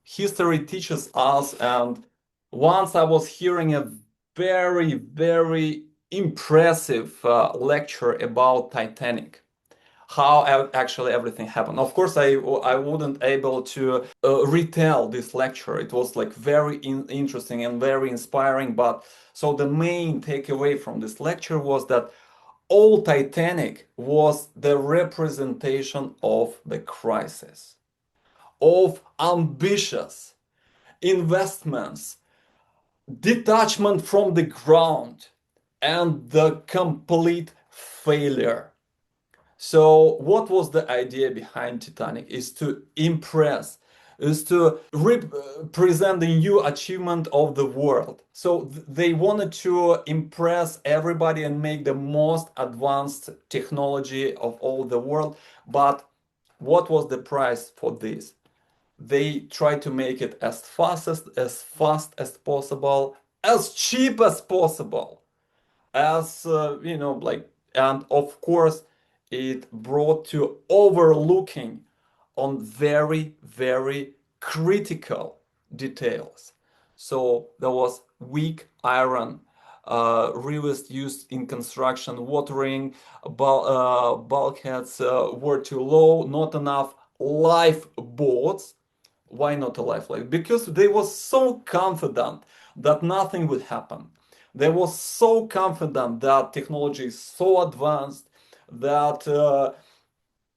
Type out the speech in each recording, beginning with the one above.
history teaches us. And once I was hearing a very, very impressive lecture about Titanic, how actually everything happened. Of course, I wouldn't able to retell this lecture. It was like very interesting and very inspiring. But so the main takeaway from this lecture was that all Titanic was the representation of the crisis, of ambitious investments, detachment from the ground, and the complete failure. So what was the idea behind Titanic? Is to impress, is to represent the new achievement of the world. So they wanted to impress everybody and make the most advanced technology of all the world. But what was the price for this? They tried to make it as fast as possible, as cheap as possible, as like, and of course it brought to overlooking on very, very critical details. So there was weak iron rivets used in construction, watering bulkheads were too low, not enough lifeboats. Why not a lifeline? Because they were so confident that nothing would happen. They were so confident that technology is so advanced, that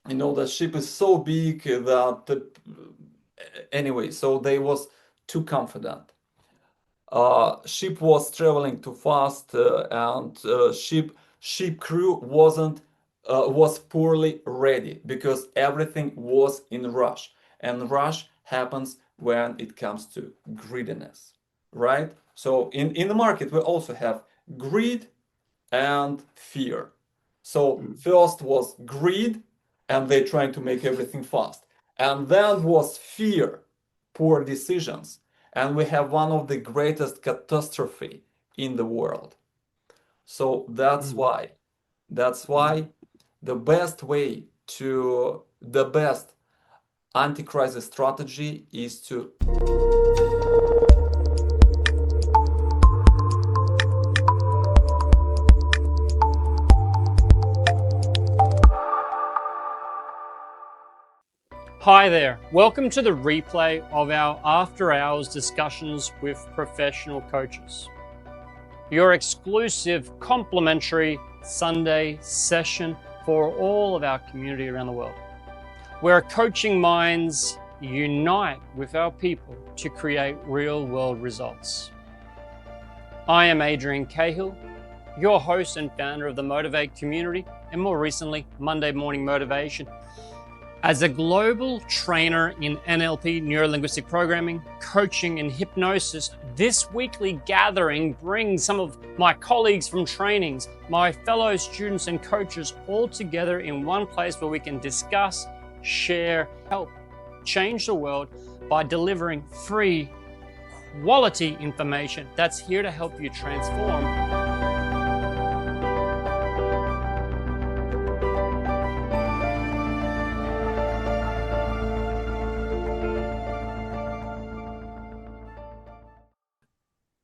the ship is so big that anyway, so they was too confident. Ship was traveling too fast, and ship crew was poorly ready because everything was in rush, and rush happens when it comes to greediness, right? So in the market we also have greed and fear. So first was greed, and they trying to make everything fast, and then was fear, poor decisions, and we have one of the greatest catastrophe in the world. So that's why the best way to the best anti-crisis strategy is to Hi there, welcome to the replay of our after hours discussions with professional coaches. Your exclusive complimentary Sunday session for all of our community around the world, where coaching minds unite with our people to create real world results. I am Adrian Cahill, your host and founder of the Motivate community, and more recently, Monday Morning Motivation. As a global trainer in NLP, neuro-linguistic programming, coaching, and hypnosis, this weekly gathering brings some of my colleagues from trainings, my fellow students and coaches all together in one place where we can discuss, share, help change the world by delivering free, quality information that's here to help you transform.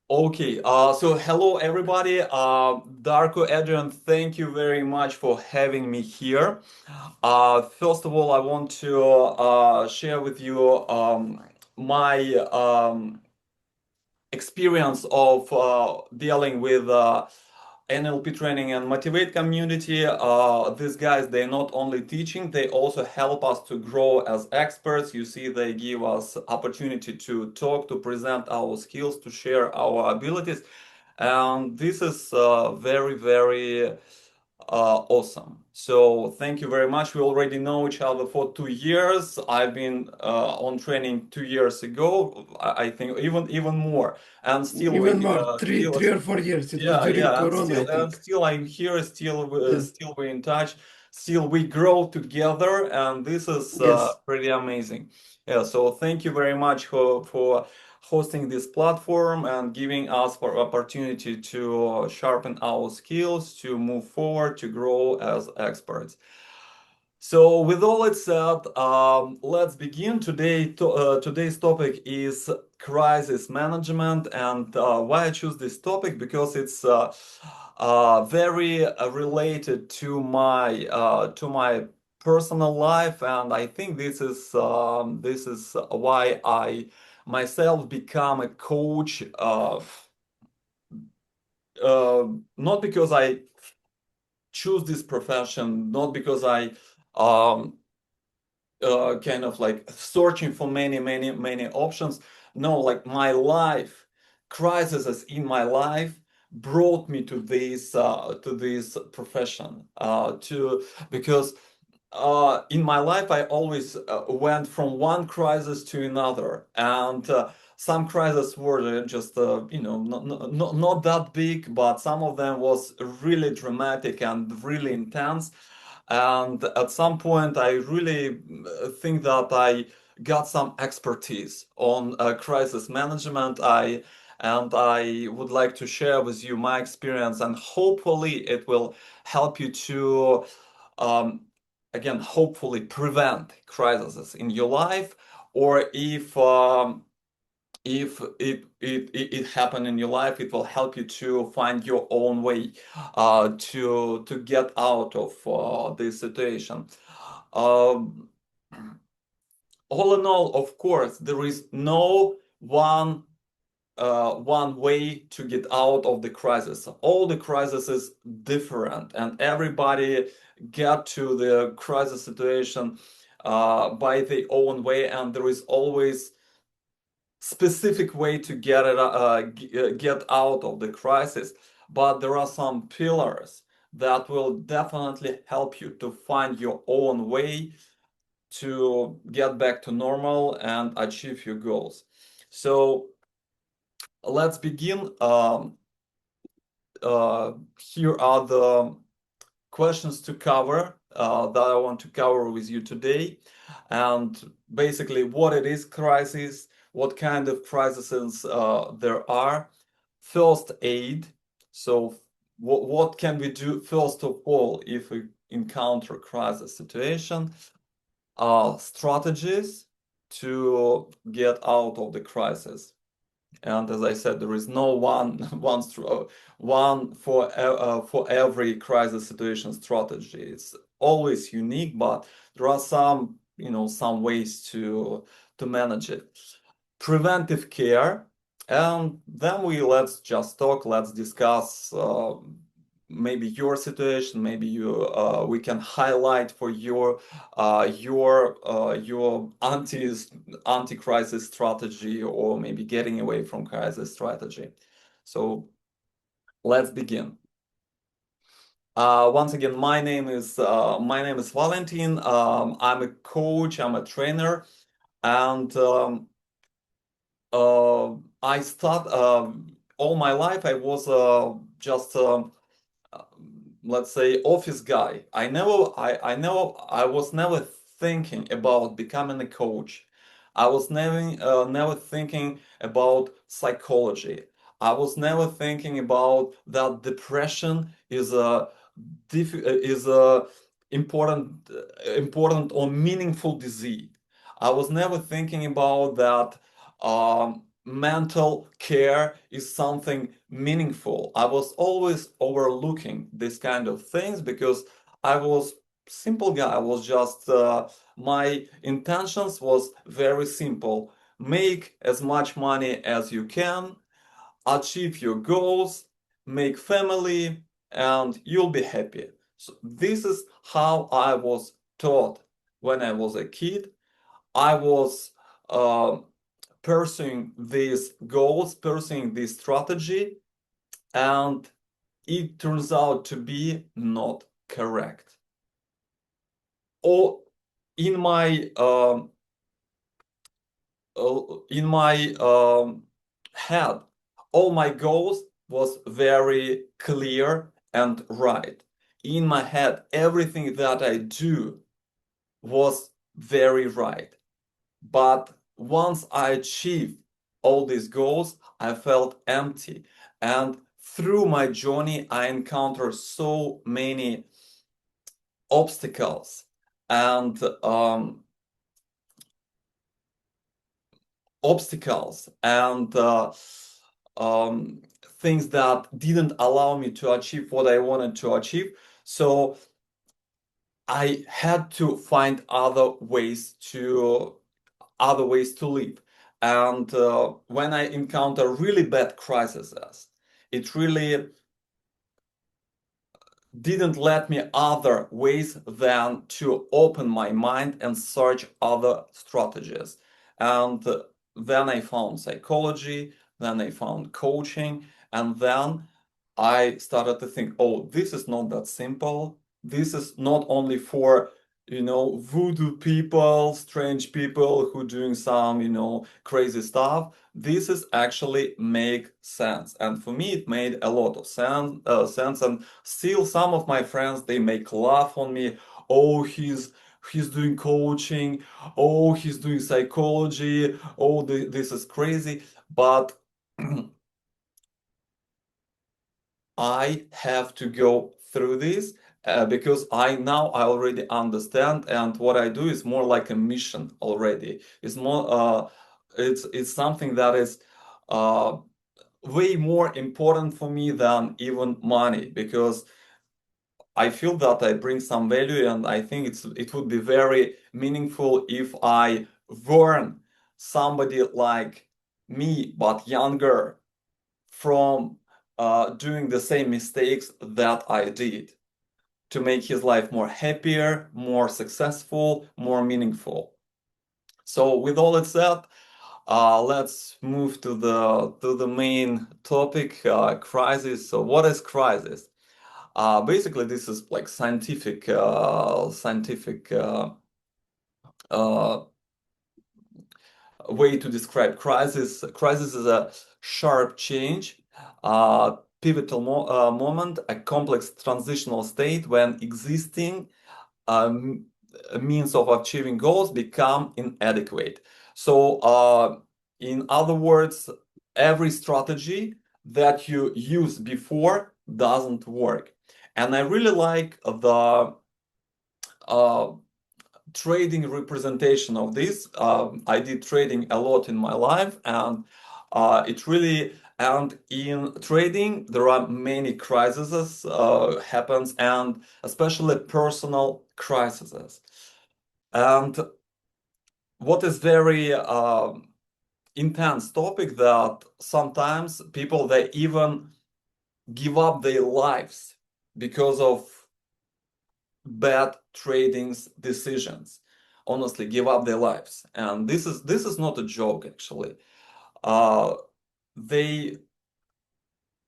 Okay, so hello everybody. Darko, Adrian, thank you very much for having me here. First of all, I want to share with you my experience of dealing with NLP training and Motivate community. These guys, they're not only teaching, they also help us to grow as experts. You see, they give us opportunity to talk, to present our skills, to share our abilities. And this is very, very awesome. So thank you very much. We already know each other for 2 years. I've been on training 2 years ago. I think even more. And still Even we more, three, still 3 or 4 years. It was yeah, during yeah, and Corona, I still think. still I'm here. Yeah. Still we're in touch. Still we grow together, and this is Yes. pretty amazing. Yeah. So thank you very much for hosting this platform and giving us for opportunity to sharpen our skills, to move forward, to grow as experts. So, with all it said, let's begin. Today's topic is crisis management, and why I choose this topic because it's very related to my personal life, and I think this is why I myself become a coach. Uh, Not because I choose this profession, not because I um, kind of like searching for many options. No, like my life, crises in my life brought me to this profession. To Because in my life, I always went from one crisis to another, and some crises were just, not that big, but some of them was really dramatic and really intense. And at some point, I really think that I got some expertise on crisis management. I would like to share with you my experience, and hopefully, it will help you to um, again, hopefully prevent crises in your life, or if it happened in your life, it will help you to find your own way to get out of this situation. Um, all in all, of course, there is no one way to get out of the crisis. All the crises is different, and everybody get to the crisis situation by their own way, and there is always specific way to get out of the crisis. But there are some pillars that will definitely help you to find your own way to get back to normal and achieve your goals. So let's begin. Here are the questions to cover that I want to cover with you today. And basically, what it is crisis, what kind of crises there are, first aid. So, what can we do first of all if we encounter crisis situation? Strategies to get out of the crisis. And as I said, there is no one for every crisis situation strategy. It's always unique, but there are some ways to manage it. Preventive care, and then let's discuss maybe your situation. Maybe we can highlight for your anti-crisis strategy, or maybe getting away from crisis strategy. So let's begin. Once again, my name is Valentin. I'm a coach, I'm a trainer, and I start all my life I was just uh, let's say office guy. I was never thinking about becoming a coach. I was never thinking about psychology. I was never thinking about that depression is a important or meaningful disease. I was never thinking about that mental care is something meaningful. I was always overlooking this kind of things because I was simple guy. I was just my intentions was very simple. Make as much money as you can, achieve your goals, make family, and you'll be happy. So this is how I was taught when I was a kid. I was uh, pursuing these goals, pursuing this strategy, and it turns out to be not correct. Or in my head, all my goals was very clear and right. In my head, everything that I do was very right. But once I achieved all these goals, I felt empty. And through my journey, I encountered so many obstacles. and obstacles and things that didn't allow me to achieve what I wanted to achieve. So I had to find other ways to live. And when I encounter really bad crises, it really didn't let me other ways than to open my mind and search other strategies. And then I found psychology, then I found coaching, and then I started to think, oh, this is not that simple. This is not only for, voodoo people, strange people who doing some, crazy stuff. This is actually make sense. And for me, it made a lot of sense. And still, some of my friends, they make laugh on me. Oh, he's doing coaching. Oh, he's doing psychology. Oh, this is crazy. But I have to go through this because I already understand, and what I do is more like a mission already. It's something that is uh, way more important for me than even money because I feel that I bring some value, and I think it would be very meaningful if I warn somebody like me but younger from doing the same mistakes that I did to make his life more happier, more successful, more meaningful. So with all it said, let's move to the main topic, crisis. So what is crisis? Basically, this is like scientific uh, way to describe crisis. Crisis is a sharp change, pivotal moment, a complex transitional state when existing um, means of achieving goals become inadequate. So, in other words, every strategy that you used before doesn't work. And I really like the uh, trading representation of this. I did trading a lot in my life, and it really and in trading there are many crises happens, and especially personal crises. And what is very intense topic that sometimes people they even give up their lives because of bad trading decisions, honestly give up their lives, and this is not a joke actually. uh they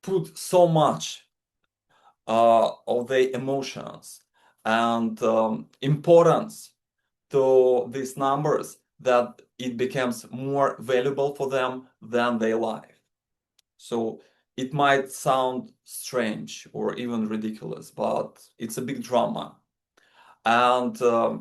put so much of their emotions and importance to these numbers that it becomes more valuable for them than their life. So it might sound strange or even ridiculous, but it's a big drama. And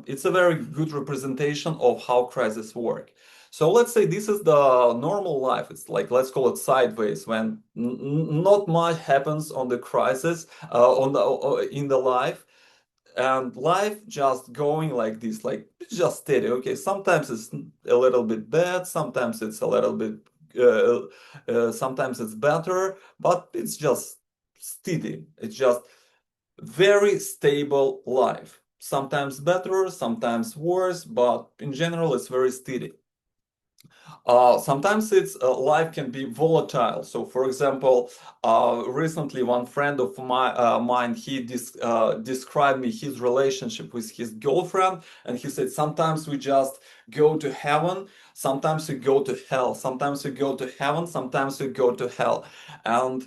it's a very good representation of how crises work. So let's say this is the normal life. It's like, let's call it sideways, when not much happens on the crisis, in the life, and life just going like this, like it's just steady. Okay, sometimes it's a little bit bad, sometimes it's a little bit, sometimes it's better, but it's just steady. It's just very stable life. Sometimes better, sometimes worse, but in general, it's very steady. Sometimes it's life can be volatile. So, for example, recently one friend of mine he described me his relationship with his girlfriend, and he said sometimes we just go to heaven, sometimes we go to hell, sometimes we go to heaven, sometimes we go to hell, and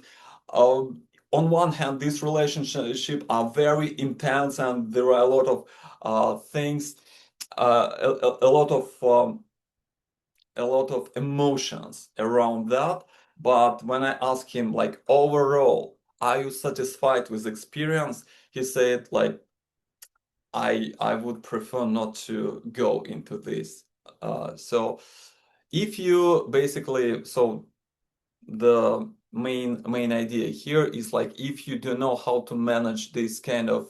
uh, on one hand, these relationships are very intense, and there are a lot of things, a lot of emotions around that. But when I asked him, like, overall, are you satisfied with experience? He said, like, I would prefer not to go into this. So if you basically, so the main idea here is like if you don't know how to manage this kind of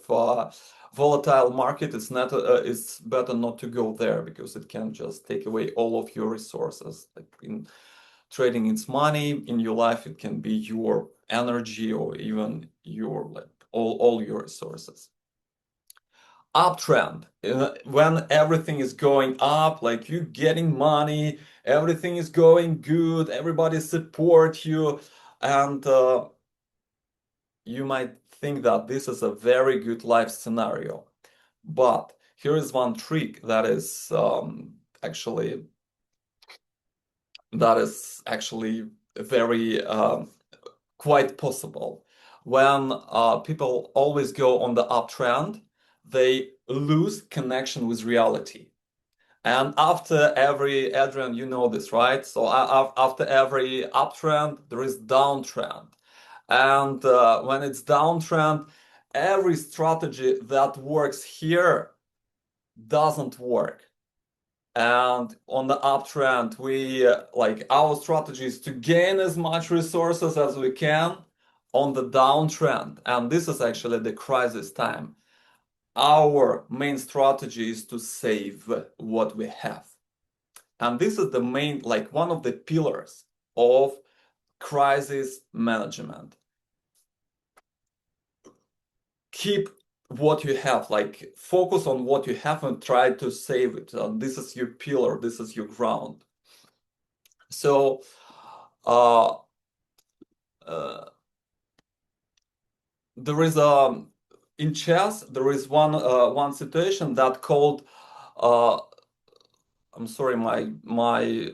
volatile market, it's better not to go there because it can just take away all of your resources. Like in trading, it's money. In your life, it can be your energy or even your like all your resources. Uptrend, when everything is going up, like you getting money, everything is going good, everybody support you, and you might think that this is a very good life scenario. But here is one trick that is actually very quite possible. When people always go on the uptrend, they lose connection with reality. And after every, Adrian, you know this, right? So after every uptrend, there is downtrend. And when it's downtrend, every strategy that works here doesn't work. And on the uptrend, we like our strategy is to gain as much resources as we can on the downtrend. And this is actually the crisis time. Our main strategy is to save what we have. And this is the main, like one of the pillars of crisis management. Keep what you have, like focus on what you have and try to save it. This is your pillar, this is your ground. So uh, uh, there is a in chess there is one situation that called I'm sorry, my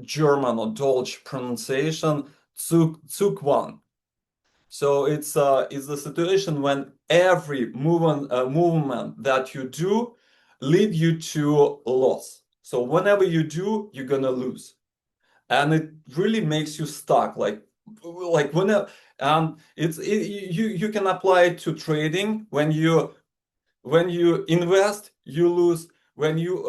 German or Deutsch pronunciation, Zug one. So it's the situation when every movement that you do lead you to loss. So whenever you do, you're gonna lose, and it really makes you stuck. Like whenever, and you can apply it to trading. When you invest, you lose. When you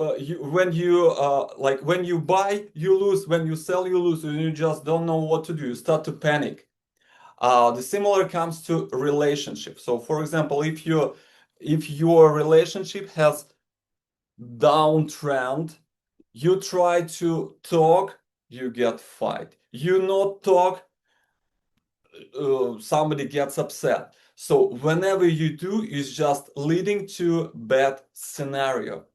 buy, you lose. When you sell, you lose, and you just don't know what to do. You start to panic. The similar comes to relationship. So, for example, if your relationship has downtrend, you try to talk, you get fight. You not talk, somebody gets upset. So whenever you do, it's just leading to bad scenario.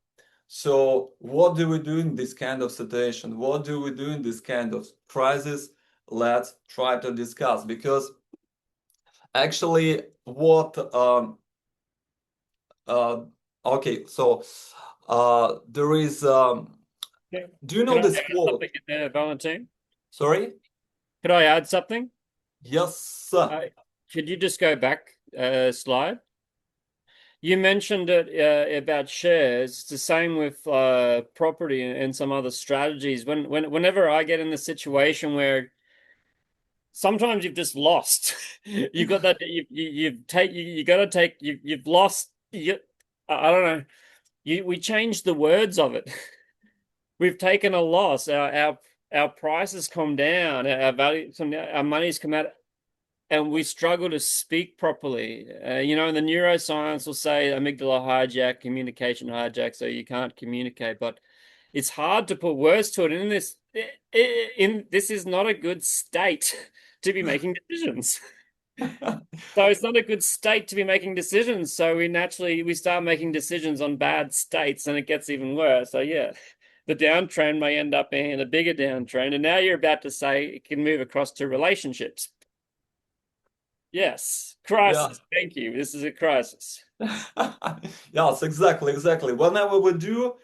So what do we do in this kind of situation? What do we do in this kind of crisis? Let's try to discuss, because actually what okay, so there is do you Can know I this add quote? something in there, Valentin? Sorry? Could I add something? Yes. Could you just go back a slide? You mentioned it about shares. It's the same with property and some other strategies. Whenever I get in the situation where sometimes you've just lost, you've got that you got to take you've lost. I don't know. We changed the words of it. We've taken a loss. Our prices come down. Our value, our money's come out, and we struggle to speak properly. The neuroscience will say amygdala hijack, communication hijack, so you can't communicate. But it's hard to put words to it. And this is not a good state to be making decisions. So it's not a good state to be making decisions. So we start making decisions on bad states, and it gets even worse. So yeah, the downtrend may end up being a bigger downtrend. And now you're about to say it can move across to relationships. Yes, Yeah. crisis. Thank you. This is a crisis. Yes, exactly. Whenever we do,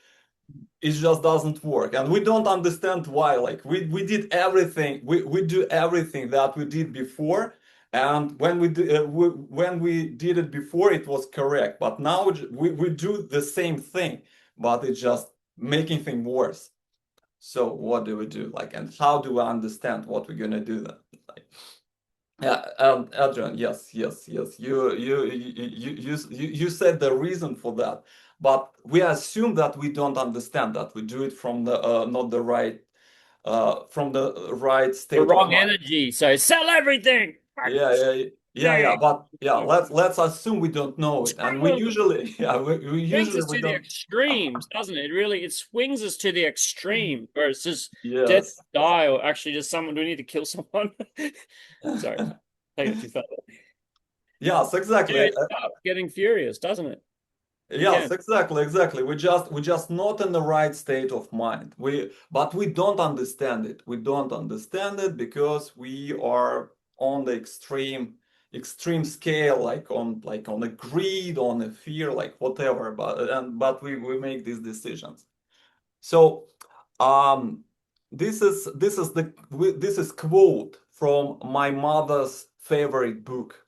it just doesn't work, and we don't understand why. Like we did everything, we do everything that we did before, and when we did it before, it was correct. But now we do the same thing, but it's just making things worse. So what do we do? Like, and how do we understand what we're gonna do then? Like, yeah, Adrian, yes. You said the reason for that, but we assume that we don't understand that. We do it from the not the right from the right The state of wrong mind. energy. So sell everything. Yeah. very but let's assume we don't know it, and we strong. usually we Brings usually us we to the don't. extremes, doesn't it? Really, it swings us to the extreme where it's just dead, Yes. die, or actually just someone. Do we need to kill someone? Sorry, take it too far. Yes, Yeah, exactly. it starts getting furious, doesn't it? Yes, Again. exactly. We just not in the right state of mind. But we don't understand it. We don't understand it because we are on the extreme scale, like on a greed, on a fear, like whatever. But we make these decisions. So um this is quote from my mother's favorite book,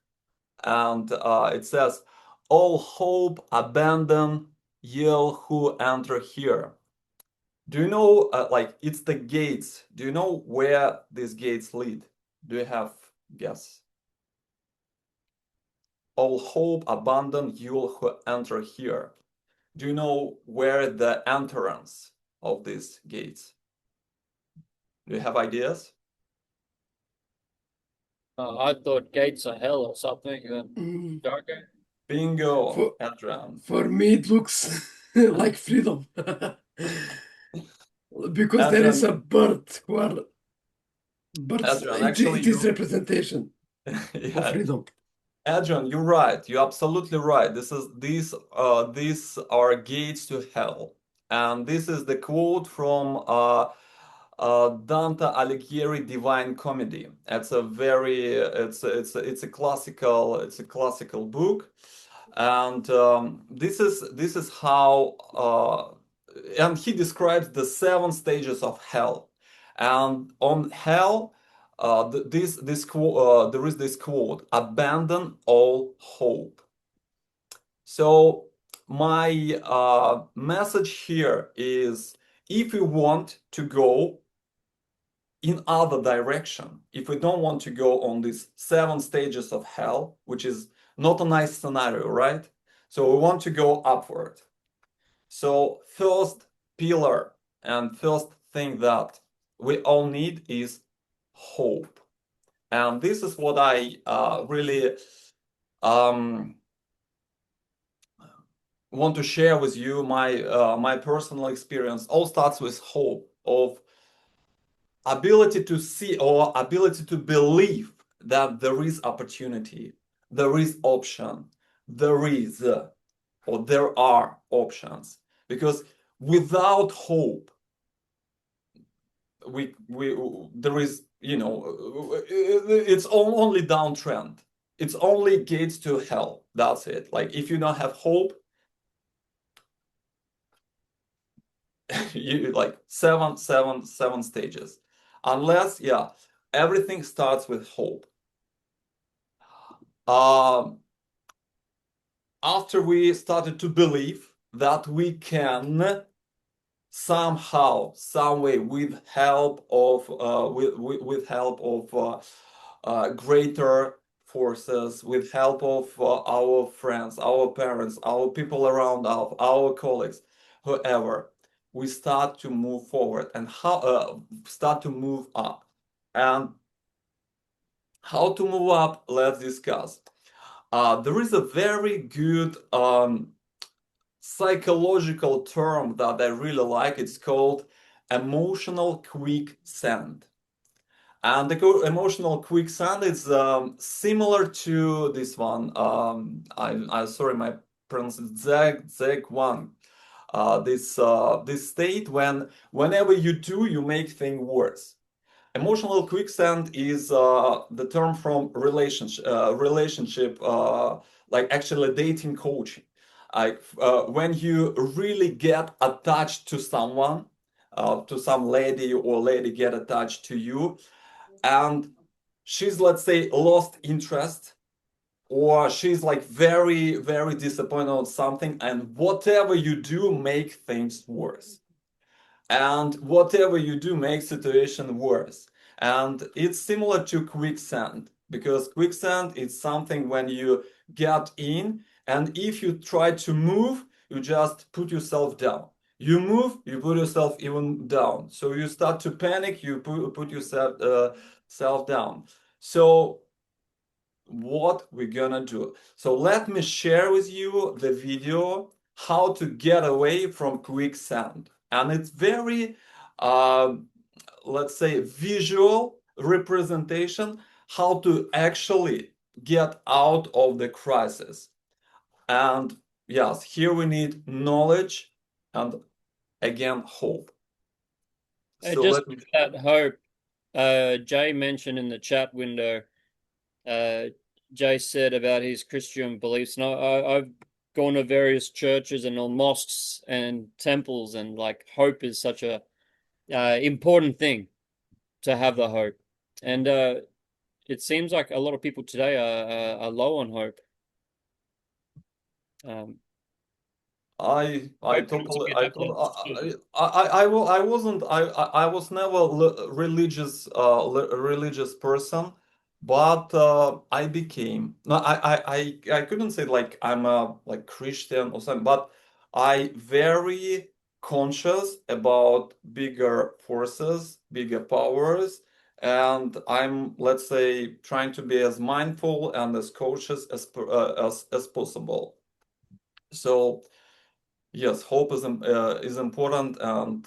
and it says, "All hope abandon, ye who enter here." Do you know, like it's the gates? Do you know where these gates lead? Do you have guess? All hope abandon, ye who enter here. Do you know where the entrance of these gates? Do you have ideas? I thought gates of hell or something. Mm, Darker. Bingo, For Adrian. for me, it looks like freedom because there is Adrian, a bird who are birds. Adrian, It actually is you, representation of yeah, freedom. Adrian, you're right. You're absolutely right. These are gates to hell, and this is the quote from Dante Alighieri Divine Comedy. It's a classical book, and this is how and he describes the seven stages of hell, and on hell, there is this quote: "Abandon all hope." So my message here is, if you want to go in other direction, if we don't want to go on these seven stages of hell, which is not a nice scenario, right? So we want to go upward. So first pillar and first thing that we all need is hope. And this is what I really um, want to share with you. My personal experience all starts with hope of ability to see or ability to believe that there is opportunity, there is option, there is or there are options. Because without hope, we there is, it's only downtrend. It's only gates to hell. That's it. Like if you don't have hope, you like seven stages. Unless, yeah, everything starts with hope. Um, After we started to believe that we can somehow, some way, with help of greater forces, with help of our friends, our parents, our people around us, our colleagues, whoever, we start to move forward and start to move up. And how to move up? Let's discuss. There is a very good psychological term that I really like. It's called emotional quicksand. And the emotional quicksand is similar to this one. I sorry, my pronunciation is zeg one. This state whenever you do, you make things worse. Emotional quicksand is the term from relationship, like actually dating coaching. Like when you really get attached to someone, to some lady, or lady get attached to you, and she's, let's say, lost interest, or she's like very, very disappointed on something, and whatever you do make things worse, and whatever you do makes situation worse. And it's similar to quicksand, because quicksand is something when you get in, and if you try to move, you just put yourself down. You move, you put yourself even down. So you start to panic, you put yourself self down. So what we're gonna do. So let me share with you the video how to get away from quicksand. And it's very, uh, let's say, visual representation how to actually get out of the crisis. And yes, here we need knowledge and again hope. So Just let me. that hope, Jay mentioned in the chat window, uh, Jay said about his Christian beliefs, and I've gone to various churches and mosques and temples, and like hope is such a important thing to have the hope. And it seems like a lot of people today are low on hope. Um, I Hope comes totally with I that. totally I wasn't I was never religious person, but I became no I couldn't say like I'm a like Christian or something, but I very conscious about bigger forces, bigger powers, and I'm, let's say, trying to be as mindful and as cautious as possible. So. Yes, hope is important, and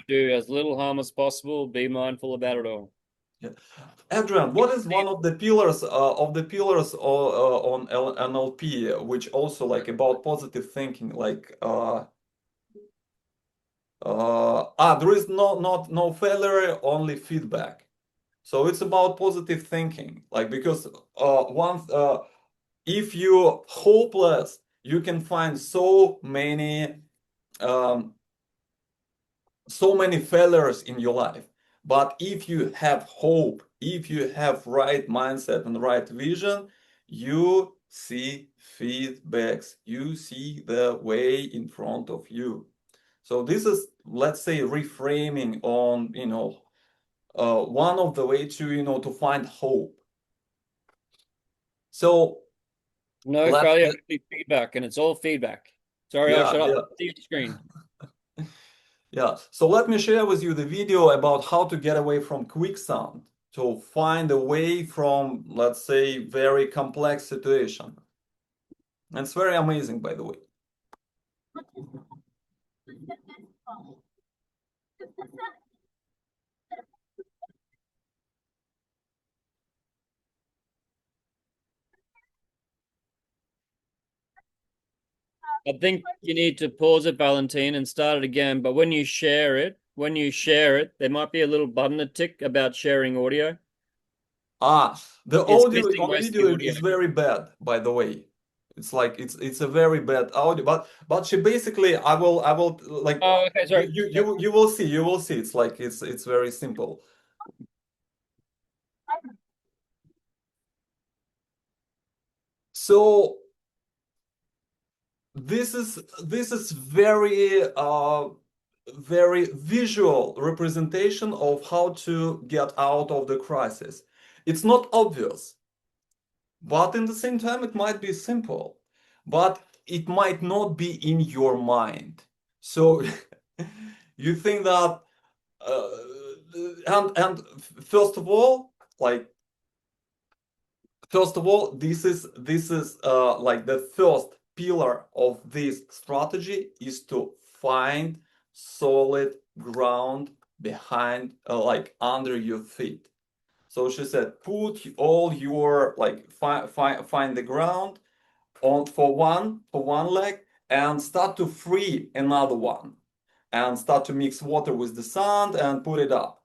Do as little harm as possible. Be mindful about it all. yeah. Adrian, what is one of the pillars on NLP, which also like about positive thinking, like there is no failure, only feedback. So it's about positive thinking, like because once if you're hopeless, you can find um, so many failures in your life. But if you have hope, if you have right mindset and right vision, you see feedbacks, you see the way in front of you. So this is, let's say, reframing on, one of the way to, to find hope. So No let's, failure, only feedback, and it's all feedback. Sorry, I'll yeah, shut up. yeah. See your screen. Yeah, so let me share with you the video about how to get away from quicksand, to find a way from, let's say, very complex situation. It's very amazing, by the way. I think you need to pause it, Valentin, and start it again. But when you share it, there might be a little button to tick about sharing audio. Ah, the It's audio missing on most of the video audio. is very bad, by the way. It's like it's a very bad audio, but she basically I will like Oh, okay, sorry. you will see. It's like it's very simple. So this is very visual representation of how to get out of the crisis. It's not obvious, but in the same time it might be simple, but it might not be in your mind. So you think that uh, and first of all, like first of all, this is like the first pillar of this strategy is to find solid ground behind, like under your feet. So she said, put all your like find the ground on for one leg and start to free another one and start to mix water with the sand and put it up.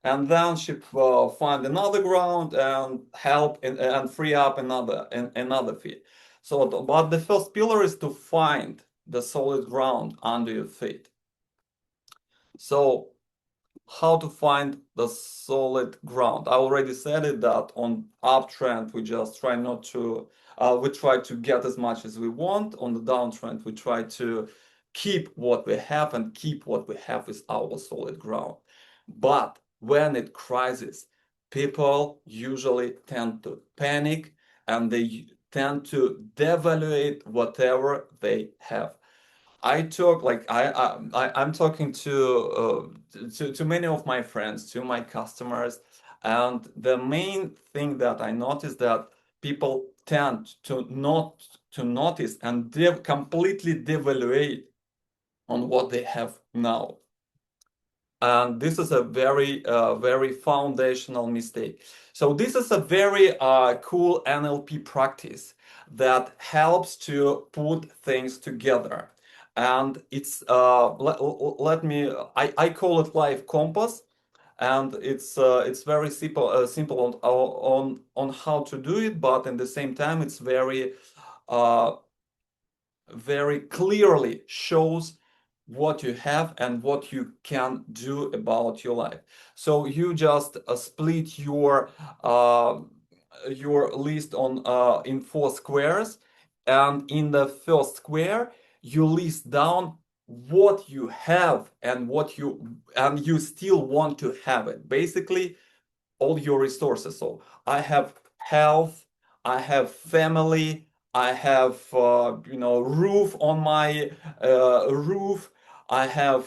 And then she find another ground and help and free up another feet. So, but the first pillar is to find the solid ground under your feet. So how to find the solid ground. I already said it that on uptrend we just try not to we try to get as much as we want. On the downtrend we try to keep what we have, and keep what we have is our solid ground. But when it crisis, people usually tend to panic and they tend to devaluate whatever they have. I talk like I'm talking to many of my friends, to my customers, and the main thing that I noticed that people tend to not to notice and completely devaluate on what they have now. And this is a very foundational mistake. So this is a very cool NLP practice that helps to put things together. And it's I call it life compass, and it's very simple on how to do it, but at the same time it's uh, very clearly shows what you have and what you can do about your life. So you just split your list on in 4 squares, and in the first square you list down what you have and you still want to have it. Basically, all your resources. So I have health, I have family, I have roof on my roof, I have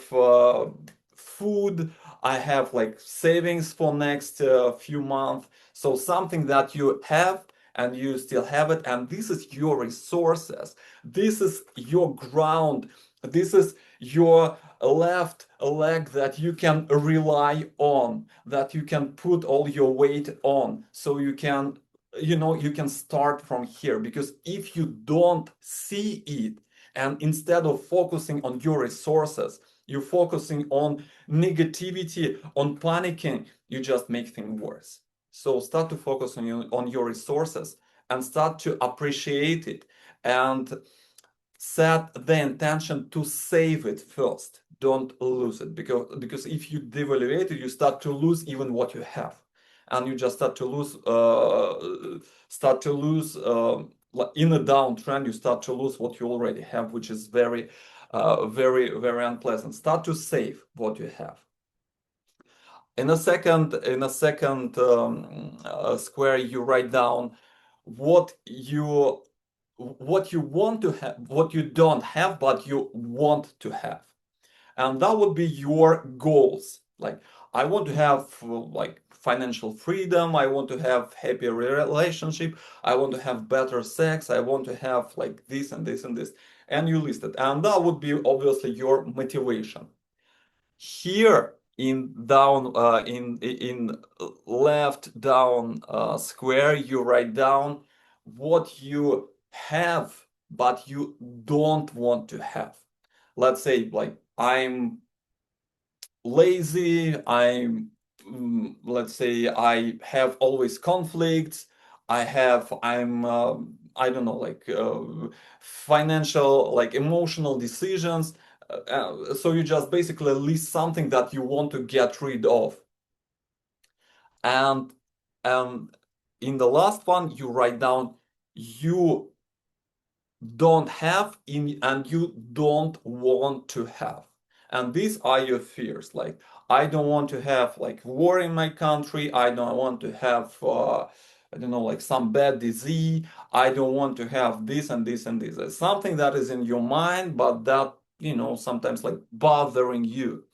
food, I have like savings for next few months. So something that you have and you still have it, and this is your resources. This is your ground. This is your left leg that you can rely on, that you can put all your weight on. So you can start from here, because if you don't see it, and instead of focusing on your resources, you're focusing on negativity, on panicking, you just make things worse. So start to focus on your resources and start to appreciate it, and set the intention to save it first. Don't lose it, because if you devaluate it, you start to lose even what you have, and you just start to lose in a downtrend. You start to lose what you already have, which is very unpleasant. Start to save what you have. In a second square, you write down what you want to have, what you don't have, but you want to have. And that would be your goals. Like, I want to have like financial freedom, I want to have happier relationship, I want to have better sex, I want to have like this and this and this. And you list it. And that would be obviously your motivation. Here in left down square, you write down what you have but you don't want to have. Let's say, like, I'm lazy, let's say I have always conflicts, I'm I don't know, like financial, like emotional decisions. So you just basically list something that you want to get rid of. And in the last one, you write down you don't have and you don't want to have. And these are your fears. Like, I don't want to have like war in my country. I don't want to have I don't know, like some bad disease. I don't want to have this and this and this. It's something that is in your mind, but that, sometimes like bothering you.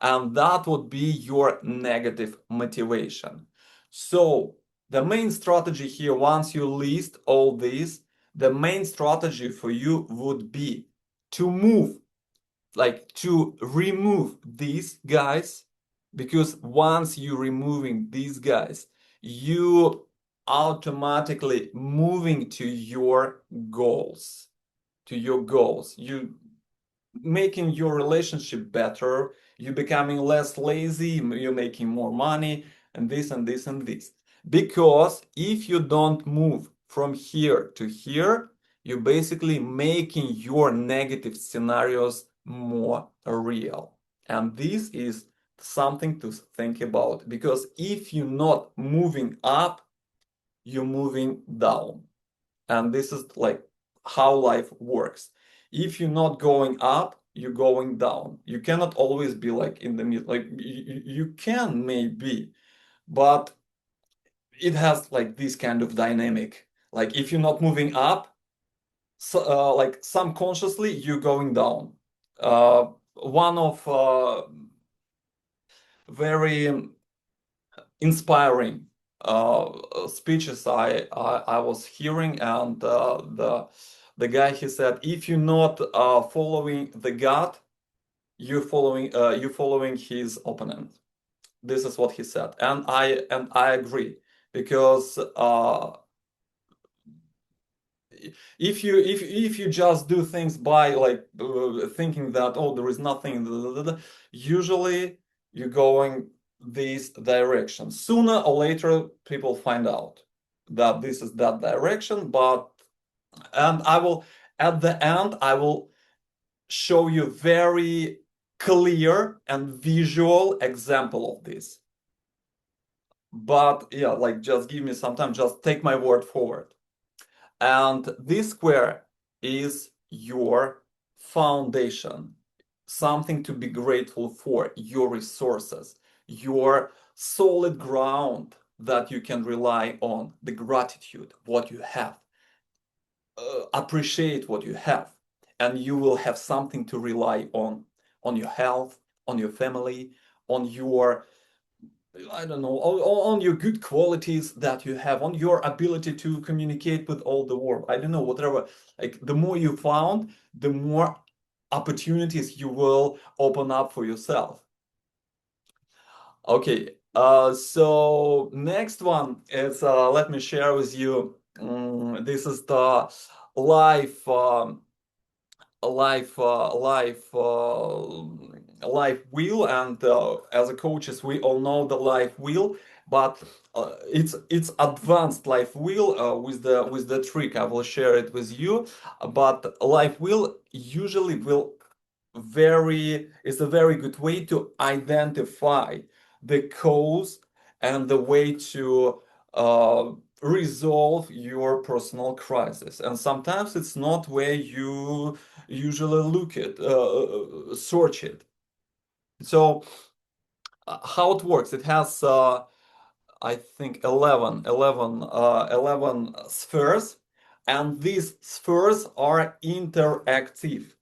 And that would be your negative motivation. So the main strategy here, once you list all these, the main strategy for you would be to remove these guys, because once you're removing these guys, you automatically moving to your goals. You making your relationship better, you becoming less lazy, you're making more money, and this and this and this. Because if you don't move from here to here, you're basically making your negative scenarios more real. And this is something to think about, because if you're not moving up, you're moving down. And this is like how life works. If you're not going up, you're going down. You cannot always be like in the middle. Like, you can maybe, but it has like this kind of dynamic. Like, if you're not moving up, so like subconsciously you're going down. One of very inspiring speeches I was hearing, and the guy, he said, if you're not following the God, you're following his opponent. This is what he said, and I agree, because if you just do things by like thinking that, oh, there is nothing, usually you're going this direction. Sooner or later, people find out that this is that direction, but and I will, at the end, I will show you very clear and visual example of this. But yeah, like just give me some time, just take my word forward. And this square is your foundation, something to be grateful for, your resources, your solid ground that you can rely on, the gratitude, what you have. Appreciate what you have, and you will have something to rely on your health, on your family, on your, I don't know, on your good qualities that you have, on your ability to communicate with all the world. I don't know, whatever. Like the more you found, the more opportunities you will open up for yourself. Okay, so next one is let me share with you. This is the life. Life wheel, and as a coaches we all know the life wheel, but it's advanced life wheel with the trick. I will share it with you, but life wheel usually will very is a very good way to identify the cause and the way to resolve your personal crisis. And sometimes it's not where you usually look at, search it. So how it works, it has, I think 11 spheres, and these spheres are interactive.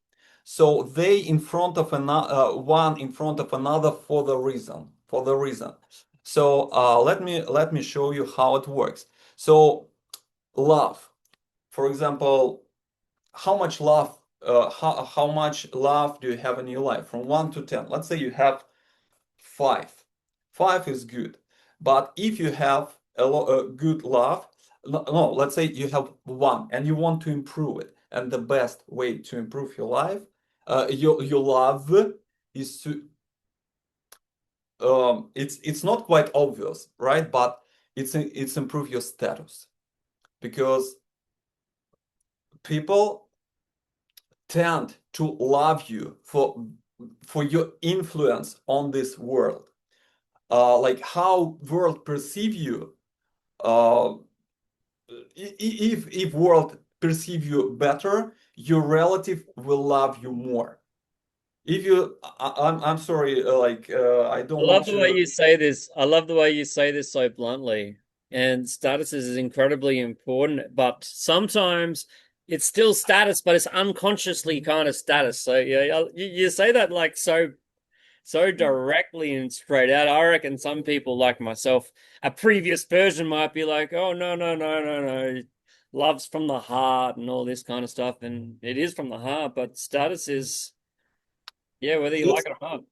So they in front of another, one in front of another for the reason, So let me show you how it works. So love, for example, how much love how much love do you have in your life from 1 to 10? Let's say you have 5. 5 is good. But if you have a good love, no, let's say you have 1 and you want to improve it. And the best way to improve your life, your love, is to it's not quite obvious, right? But it's improve your status, because people tend to love you for your influence on this world, like how world perceive you. If world perceive you better, your relative will love you more. If you, I'm sorry, I I don't want love the way to. you say this. I love the way you say this so bluntly. And status is incredibly important, but sometimes it's still status, but it's unconsciously kind of status. So yeah, you say that like so directly and straight out. I reckon some people like myself, a previous version might be like, "Oh no. Love's from the heart and all this kind of stuff." And it is from the heart, but status is, yeah, whether you Yes. like it or not.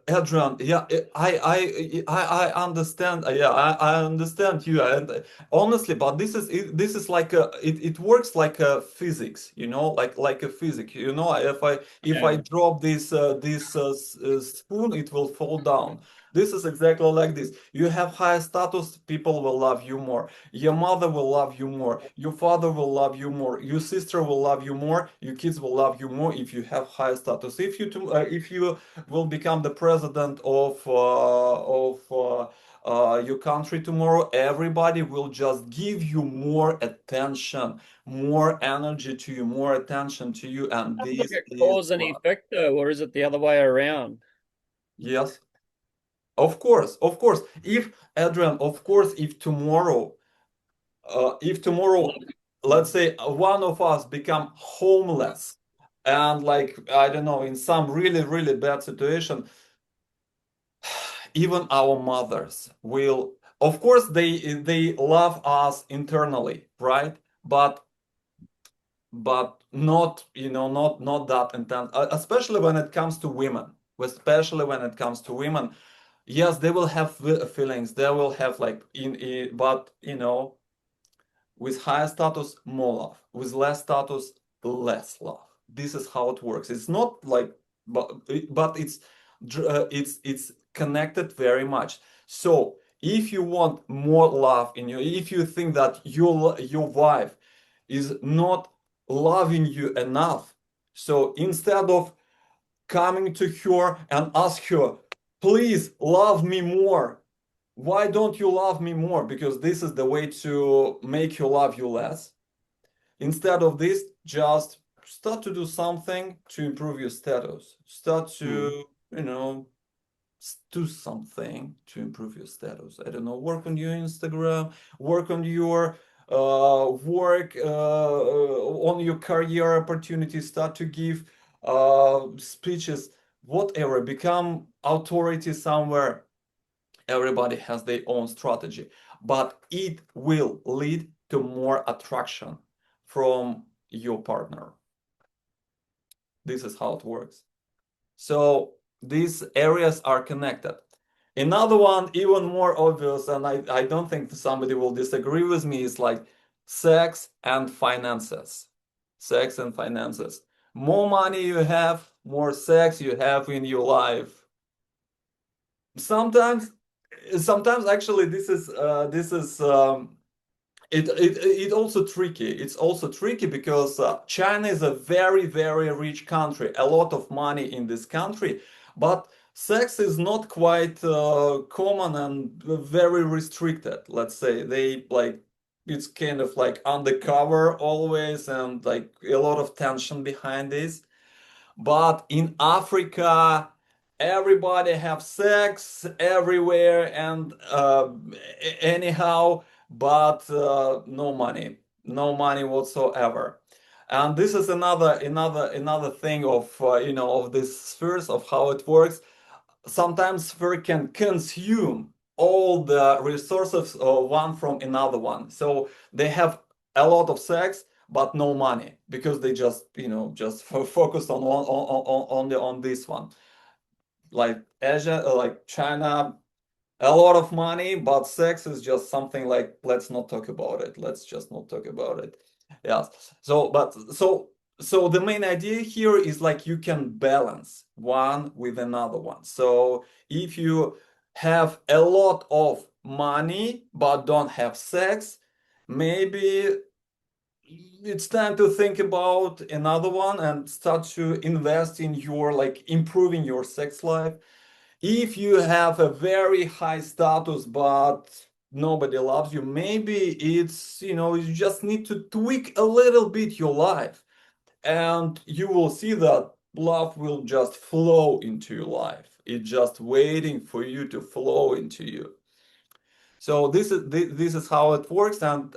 Adrian, yeah, I understand. Yeah, I understand you. And honestly, but this is like it works like a physics, like a physics. If I Yeah. drop this spoon, it will fall down. This is exactly like this. You have higher status, people will love you more. Your mother will love you more. Your father will love you more. Your sister will love you more. Your kids will love you more if you have higher status. If you will become the president of your country tomorrow, everybody will just give you more attention, more energy to you, more attention to you, and Look this at is cause and love. effect, though, or is it the other way around? Yes, of course. If Adrian, of course, if tomorrow, let's say one of us become homeless, and like I don't know, in some really really bad situation, even our mothers will of course they love us internally, right? But not, not that intense, especially when it comes to women. Especially when it comes to women, yes, they will have feelings. They will have like but with higher status, more love. With less status, less love. This is how it works. It's not like, but it's connected very much. So if you want more love in you, if you think that your wife is not loving you enough, so instead of coming to her and ask her, please love me more. Why don't you love me more? Because this is the way to make her love you less. Instead of this, just start to do something to improve your status. Start to, do something to improve your status. I don't know, work on your Instagram, work on your work, on your career opportunities, start to give speeches, whatever, become authority somewhere. Everybody has their own strategy, but it will lead to more attraction from your partner. This is how it works. So these areas are connected. Another one, even more obvious, and I don't think somebody will disagree with me, is like sex and finances. Sex and finances. More money you have, more sex you have in your life. Sometimes actually it also tricky. It's also tricky because China is a very, very rich country, a lot of money in this country, but sex is not quite common and very restricted. Let's say they like, it's kind of like undercover always, and like a lot of tension behind this. But in Africa, everybody have sex everywhere and anyhow, but no money, no money whatsoever. And this is another thing of of this spheres of how it works. Sometimes sphere can consume all the resources one from another one. So they have a lot of sex but no money because they just just focused on this one. Like Asia, like China, a lot of money, but sex is just something like, let's not talk about it. Let's just not talk about it. Yes. So the main idea here is like you can balance one with another one. So if you have a lot of money but don't have sex, maybe it's time to think about another one and start to invest in your like improving your sex life. If you have a very high status but nobody loves you, maybe it's you just need to tweak a little bit your life, and you will see that love will just flow into your life. It's just waiting for you to flow into you. So this is how it works, and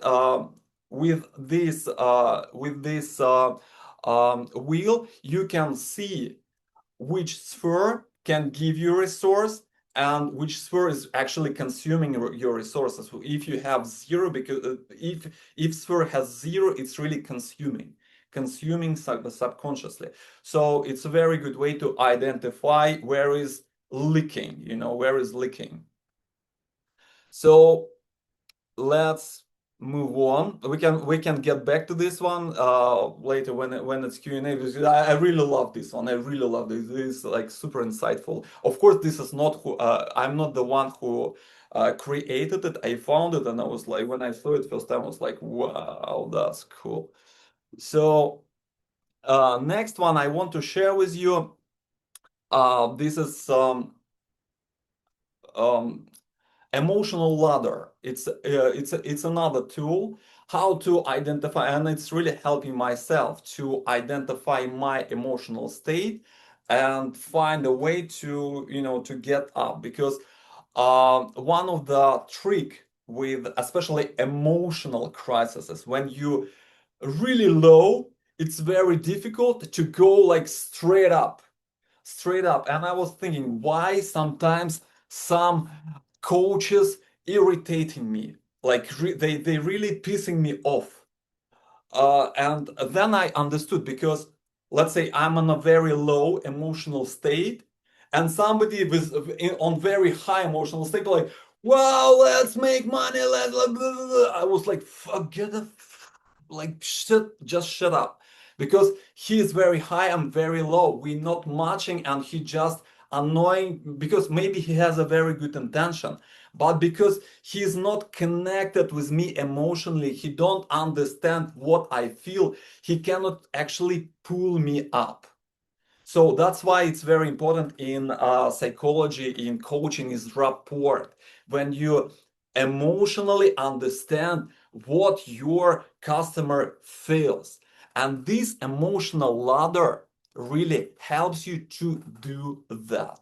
with this wheel, you can see which sphere can give you resource and which sphere is actually consuming your resources. So if you have zero, because if sphere has zero, it's really consuming subconsciously. So it's a very good way to identify where is leaking, where is leaking. So let's move on. We can get back to this one later when it's Q&A, because I really love this one. I really love this. This is like super insightful. Of course, this is not who I'm not the one who created it. I found it and I was like, when I saw it first time, I was like, wow, that's cool. So next one I want to share with you. This is um, emotional ladder. It's another tool how to identify, and it's really helping myself to identify my emotional state and find a way to to get up, because one of the trick with especially emotional crises, when you really low, it's very difficult to go like straight up. And I was thinking why sometimes some coaches irritating me. Like they really pissing me off. And then I understood, because let's say I'm in a very low emotional state, and somebody was on very high emotional state, like, wow, let's make money, blah, blah, blah. I was like, forget the, like, shit, just shut up. Because he is very high, I'm very low. We're not matching, and he just annoying, because maybe he has a very good intention, but because he's not connected with me emotionally, he don't understand what I feel, he cannot actually pull me up. So that's why it's very important in psychology, in coaching, is rapport. When you emotionally understand what your customer feels. And this emotional ladder really helps you to do that.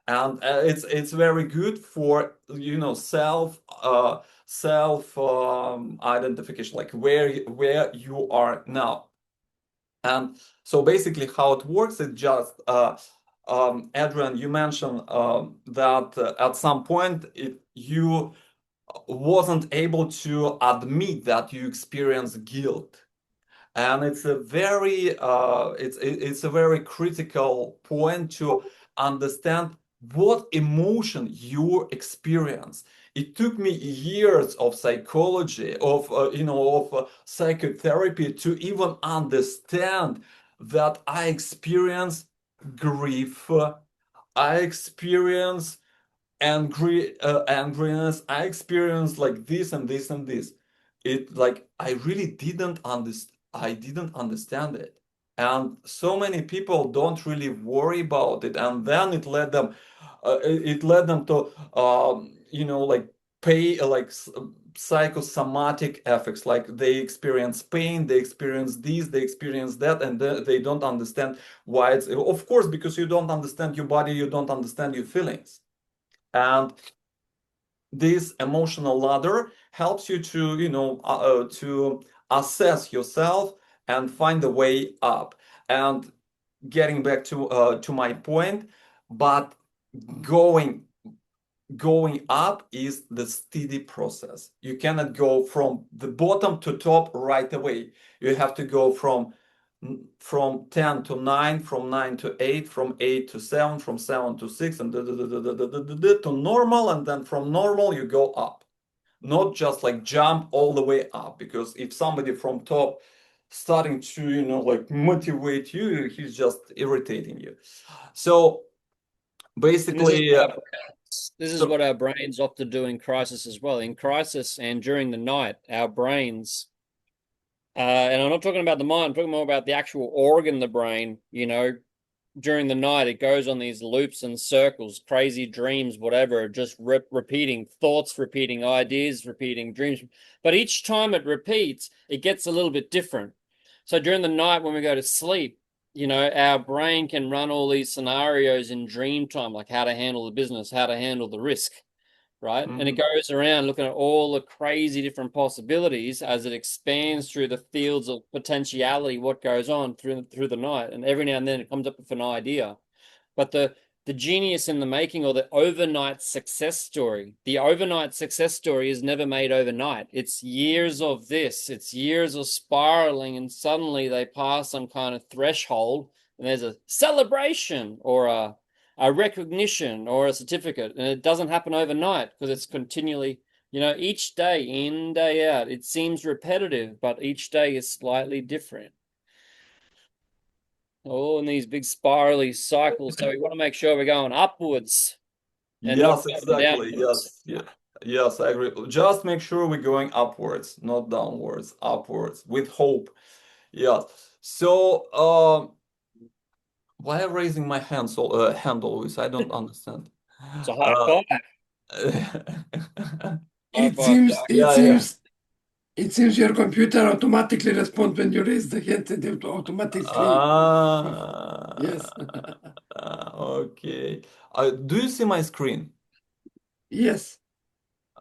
And it's very good for, self identification, like where you are now. And so basically how it works is just, Adrian, you mentioned that at some point you wasn't able to admit that you experience guilt. And it's a very it's a very critical point to understand what emotion you experience. It took me years of psychology, of psychotherapy, to even understand that I experience grief, I experience angriness, I experience like this and this and this. It, like, I didn't understand it. And so many people don't really worry about it, and then it led them to like pay like psychosomatic effects, like they experience pain, they experience this, they experience that, and they don't understand why. It's, of course, because you don't understand your body, you don't understand your feelings. And this emotional ladder helps you to, to assess yourself and find a way up. And getting back to my point, but going going up is the steady process. You cannot go from the bottom to top right away. You have to go from 10 to 9, from 9 to 8, from 8 to 7, from 7 to 6, and to normal, and then from normal you go up. Not just like jump all the way up, because if somebody from top starting to, like motivate you, he's just irritating you. So basically, this is what our brains often do in crisis as well. In crisis and during the night, our brains, and I'm not talking about the mind, I'm talking more about the actual organ, the brain, during the night, it goes on these loops and circles, crazy dreams, whatever, just repeating thoughts, repeating ideas, repeating dreams. But each time it repeats, it gets a little bit different. So during the night, when we go to sleep, our brain can run all these scenarios in dream time, like how to handle the business, how to handle the risk, right? And it goes around looking at all the crazy different possibilities as it expands through the fields of potentiality, what goes on through the night. And every now and then it comes up with an idea. But the genius in the making, or the overnight success story, is never made overnight. It's years of this, it's years of spiraling, and suddenly they pass some kind of threshold, and there's a celebration or a recognition or a certificate, and it doesn't happen overnight because it's continually, each day in, day out. It seems repetitive, but each day is slightly different. All in these big spirally cycles. So we want to make sure we're going upwards and yes, not exactly. downwards. Yes, I agree. Just make sure we're going upwards, not downwards, upwards with hope. Yes. So, why am I raising my hand always? I don't understand. It's a high five. High It five, seems Doc. it Yeah, seems it seems your computer automatically responds when you raise the hand, and it automatically. Yes. Okay. Do you see my screen? Yes.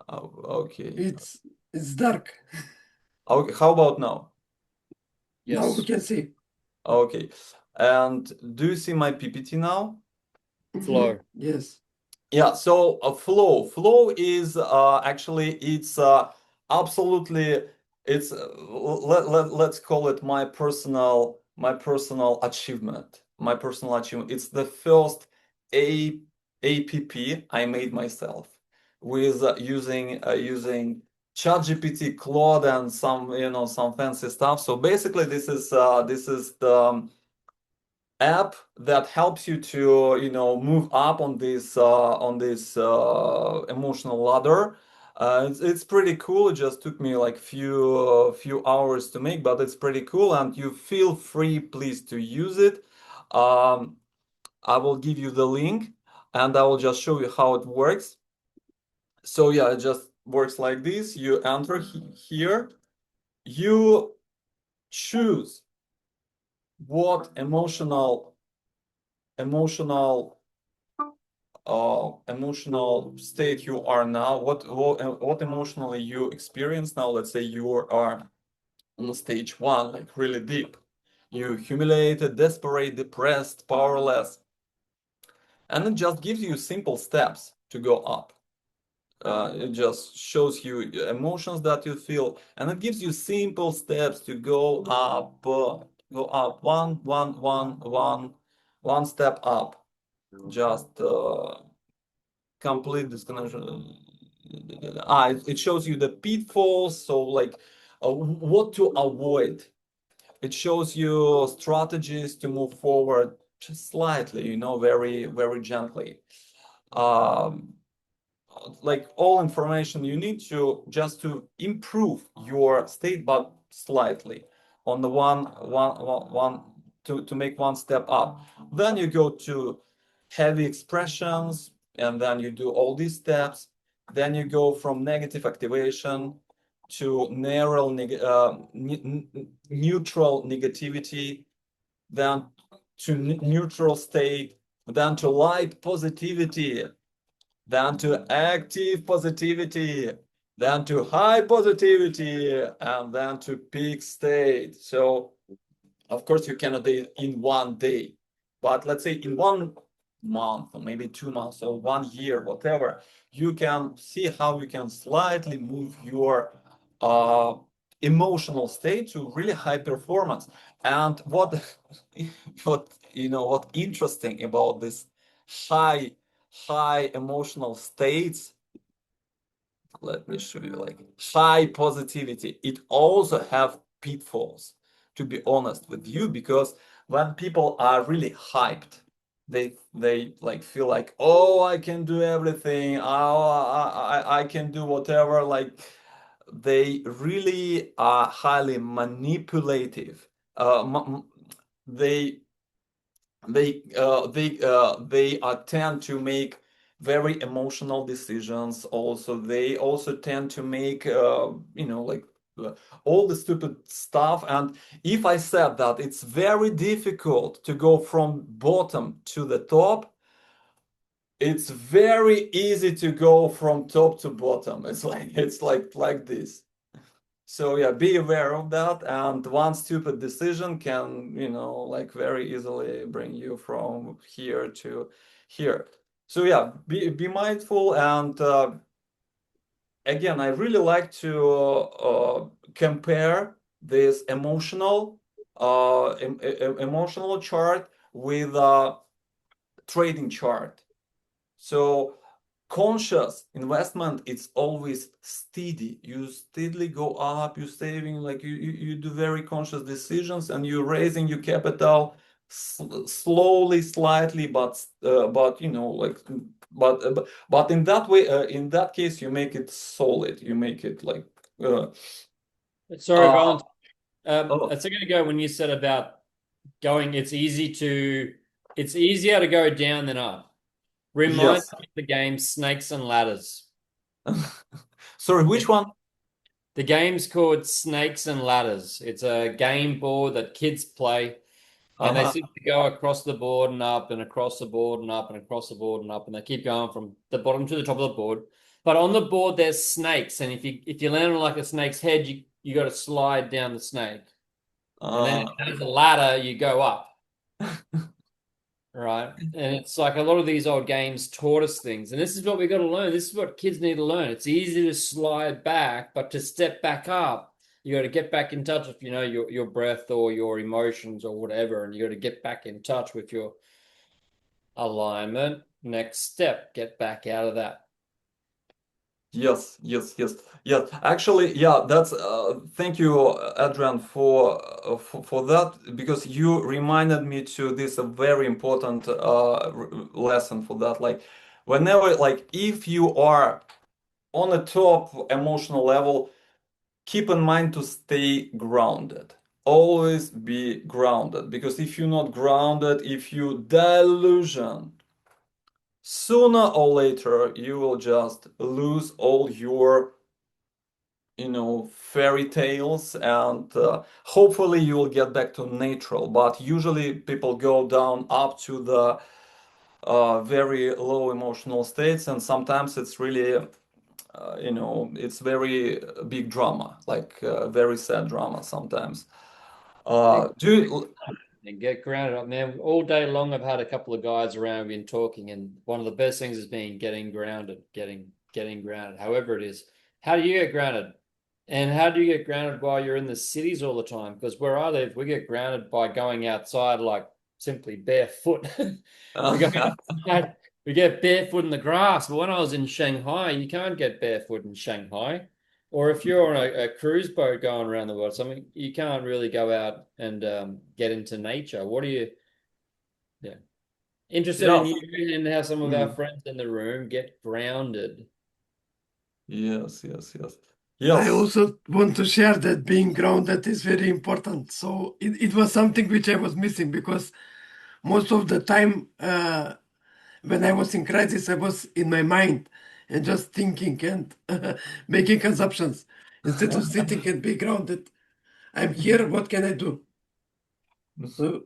Oh, okay. It's dark. Okay. How about now? Now we Yes. can see. Okay. And do you see my PPT now? Flow. Yes. Yeah, so flow is actually it's absolutely it's let's call it my personal achievement. It's the first a app I made myself with using ChatGPT, Claude, and some some fancy stuff. So basically, this is the app that helps you to move up on this emotional ladder. It's pretty cool. It just took me like few hours to make, but it's pretty cool, and you feel free, please, to use it. um, I will give you the link, and I will just show you how it works. So yeah, it just works like this. You enter here, you choose what emotional emotional state you are now, what emotionally you experience now. Let's say you are on stage one, like really deep. You humiliated, desperate, depressed, powerless, and it just gives you simple steps to go up. It just shows you emotions that you feel, and it gives you simple steps to go up one step up. Just complete disconnection. It shows you the pitfalls, so like what to avoid. It shows you strategies to move forward just slightly, very, very gently. Um, like all information you need to just to improve your state, but slightly on the one to make one step up. Then you go to heavy expressions, and then you do all these steps. Then you go from negative activation to neutral negativity, then to neutral state, then to light positivity, then to active positivity, then to high positivity, and then to peak state. So, of course, you cannot do it in one day, but let's say in 1 month, or maybe 2 months, or 1 year, whatever, you can see how you can slightly move your uh, emotional state to really high performance. And what interesting about this high high emotional states, let me show you, like high positivity, it also have pitfalls, to be honest with you, because when people are really hyped, they like feel like, oh, I can do everything, I can do whatever, like they really are highly manipulative. They they tend to make very emotional decisions. Also, they also tend to make like uh, all the stupid stuff. And if I said that it's very difficult to go from bottom to the top, it's very easy to go from top to bottom. It's like this. So yeah, be aware of that. And one stupid decision can, like very easily bring you from here to here. So yeah, be mindful. And again, I really like to compare this emotional chart with a trading chart. So conscious investment, it's always steady. You steadily go up, you saving, like you do very conscious decisions, and you're raising your capital slowly, slightly, but like but in that way, in that case, you make it solid. You make it like Sorry, uh Valentin. oh A second ago, when you said about going, it's easier to go down than up. Remind yes. me of the game Snakes and Ladders. Sorry, which It, one? the game's called Snakes and Ladders. It's a game board that kids play, and they Uh-huh. simply go across the board and up and across the board and up and across the board and up, and they keep going from the bottom to the top of the board. But on the board, there's snakes, and if you land on like a snake's head, you got to slide down the snake, and then if uh there's a ladder, you go up. right? And it's like a lot of these old games taught us things, and this is what we got to learn. This is what kids need to learn. It's easy to slide back, but to step back up, you got to get back in touch with your breath or your emotions or whatever, and you got to get back in touch with your alignment. Next step, get back out of that. Yes, yes, yes, yes. Actually, yeah, that's thank you, Adrian, for that because you reminded me to this a very important lesson for that. Like, whenever, like, if you are on a top emotional level, keep in mind to stay grounded. Always be grounded because if you're not grounded, if you delusion, sooner or later you will just lose all your fairy tales and hopefully you will get back to neutral, but usually people go down up to the very low emotional states and sometimes it's really it's very big drama, like very sad drama sometimes. Do you, And get grounded up, man. All day long, I've had a couple of guys around me and talking, and one of the best things has been getting grounded, getting grounded. However it is, how do you get grounded? And how do you get grounded while you're in the cities all the time? Because where I live, we get grounded by going outside, like simply barefoot. We go outside, we get barefoot in the grass. But when I was in Shanghai, you can't get barefoot in Shanghai. Or if you're on a cruise boat going around the world, something you can't really go out and get into nature. What are you, yeah, interested in yes. you and how some of our Mm. friends in the room get grounded? Yes, yes, yes, I yes. also want to share that being grounded is very important. So it was something which I was missing because most of the time when I was in crisis, I was in my mind and just thinking and making assumptions instead of sitting and be grounded. I'm here. What can I do? So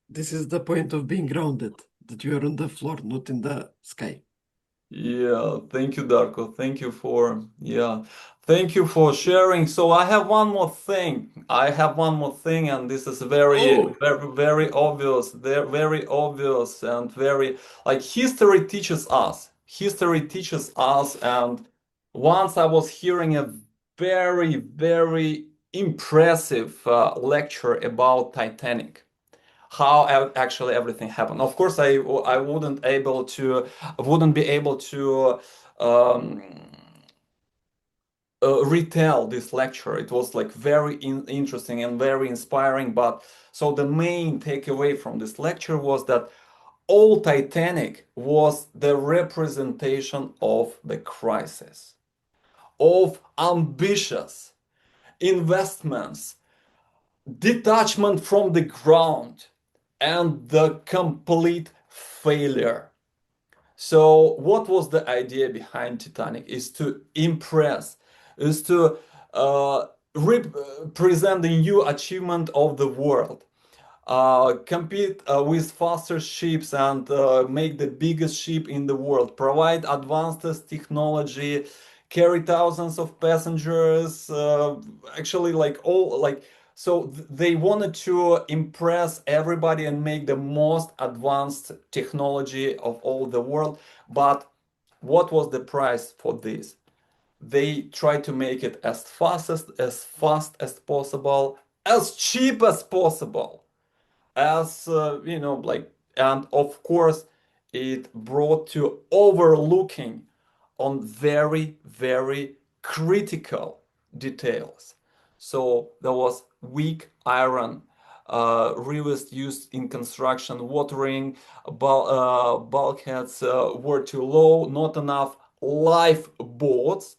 this is the point of being grounded, that you are on the floor, not in the sky. Yeah, thank you, Darko. Thank you for sharing. So I have one more thing. I have one more thing, and this is very, Oh, very, very obvious. They're very obvious and very like history teaches us. History teaches us, and once I was hearing a very, very impressive lecture about Titanic, how actually everything happened. Of course, I wouldn't be able to um, retell this lecture. It was like very interesting and very inspiring. But so the main takeaway from this lecture was that all Titanic was the representation of the crisis, of ambitious investments, detachment from the ground, and the complete failure. So, what was the idea behind Titanic? Is to impress, is to uh, represent the new achievement of the world, compete with faster ships and make the biggest ship in the world, provide advanced technology, carry thousands of passengers, actually like all like so they wanted to impress everybody and make the most advanced technology of all the world. But what was the price for this? They tried to make it as fast as possible, as cheap as possible, as like, and of course it brought to overlooking on very, very critical details. So there was weak iron, rivets used in construction, watering bulkheads were too low, not enough lifeboats.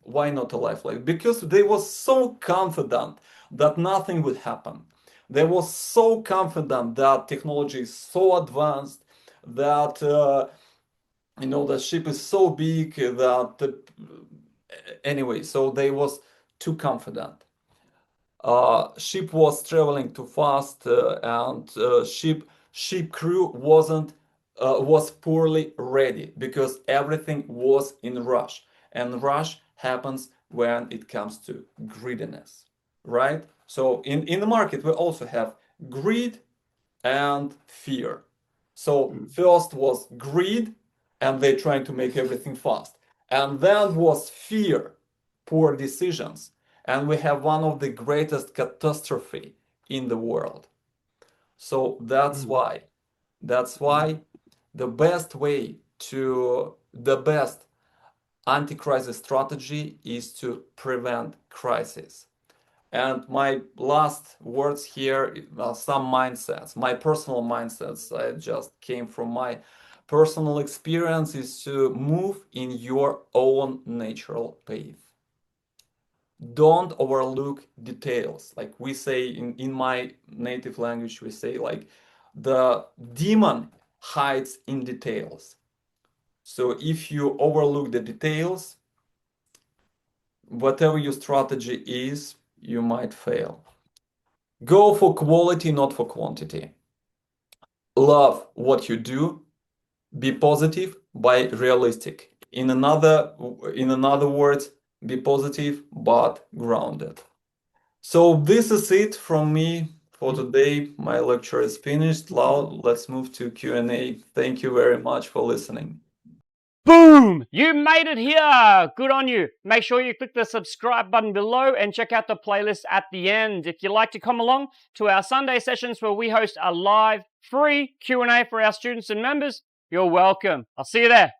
Why not a lifeline? Because they were so confident that nothing would happen. They were so confident that technology is so advanced, that the ship is so big that anyway, so they was too confident. Ship was traveling too fast, and ship crew was poorly ready because everything was in rush, and rush happens when it comes to greediness, right? So in the market we also have greed and fear. So first was greed, and they're trying to make everything fast. And then was fear, poor decisions. And we have one of the greatest catastrophe in the world. So that's why the best way to the best anti-crisis strategy is to prevent crisis. And my last words here are some mindsets, my personal mindsets. I just came from my personal experience is to move in your own natural pace. Don't overlook details. Like we say in my native language, we say like the demon hides in details. So if you overlook the details, whatever your strategy is, you might fail. Go for quality, not for quantity. Love what you do. Be positive, be realistic. In another words, be positive but grounded. So this is it from me for today. My lecture is finished. Now let's move to Q&A. Thank you very much for listening. Boom! You made it here! Good on you. Make sure you click the subscribe button below and check out the playlist at the end. If you'd like to come along to our Sunday sessions where we host a live, free Q&A for our students and members, you're welcome. I'll see you there.